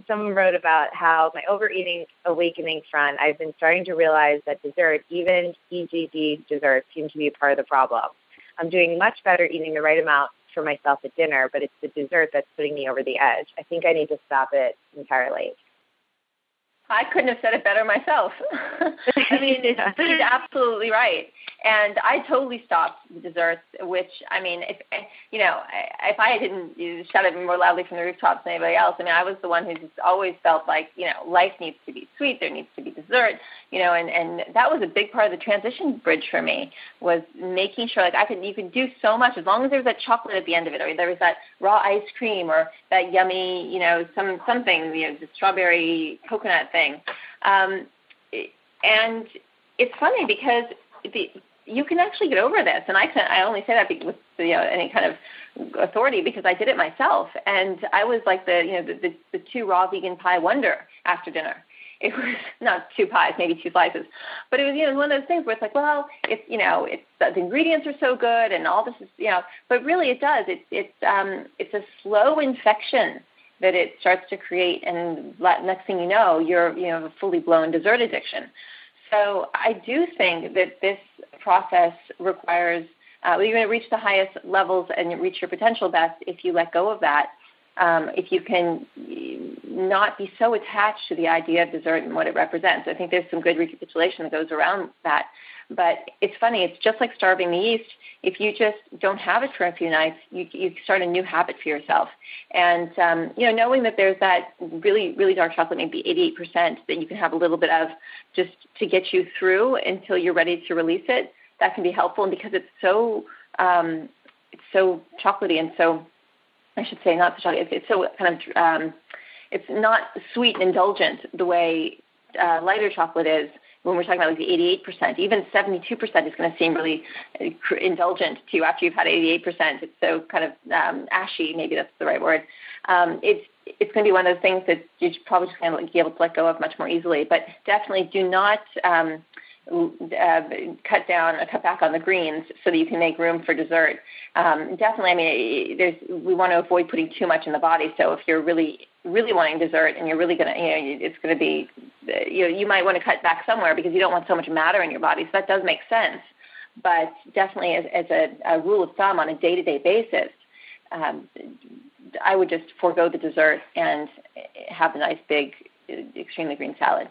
someone wrote about how my overeating awakening front, I've been starting to realize that dessert, even EGD desserts, seem to be a part of the problem. I'm doing much better eating the right amount for myself at dinner, but it's the dessert that's putting me over the edge. I think I need to stop it entirely. I couldn't have said it better myself. I mean, Yeah. He's absolutely right. And I totally stopped the desserts, which, I mean, if I didn't shout it more loudly from the rooftops than anybody else, I mean, I was the one who just always felt like, life needs to be sweet, there needs to be dessert, and that was a big part of the transition bridge for me, was making sure, like, you could do so much as long as there was that chocolate at the end of it, or there was that raw ice cream, or that yummy, something, the strawberry coconut thing. And it's funny because you can actually get over this, and I only say that with any kind of authority because I did it myself, and I was like the 2 raw vegan pie wonder after dinner. It was not 2 pies, maybe 2 slices, but it was one of those things where it's like, well, it's the ingredients are so good, and all this is but really it does. It's a slow infection that it starts to create, and next thing you know, you're a fully blown dessert addiction. So I do think that this process requires you're going to reach the highest levels and reach your potential best if you let go of that. If you can not be so attached to the idea of dessert and what it represents. I think there's some good recapitulation that goes around that. But it's funny, it's just like starving the yeast. If you just don't have it for a few nights, you start a new habit for yourself. And, knowing that there's that really, really dark chocolate, maybe 88%, that you can have a little bit of just to get you through until you're ready to release it, that can be helpful. And because it's so chocolatey and so, I should say not so chocolatey, it's so kind of, it's not sweet and indulgent the way lighter chocolate is. When we're talking about like the 88%, even 72% is going to seem really indulgent to you after you've had 88%. It's so kind of ashy, maybe that's the right word. It's going to be one of those things that you're probably just going to be able to let go of much more easily. But definitely do not cut back on the greens so that you can make room for dessert. Definitely, I mean, we want to avoid putting too much in the body. So if you're really, really wanting dessert and you're really going to, it's going to be, you might want to cut back somewhere because you don't want so much matter in your body. So that does make sense. But definitely as a rule of thumb on a day-to-day basis, I would just forego the dessert and have a nice big extremely green salad.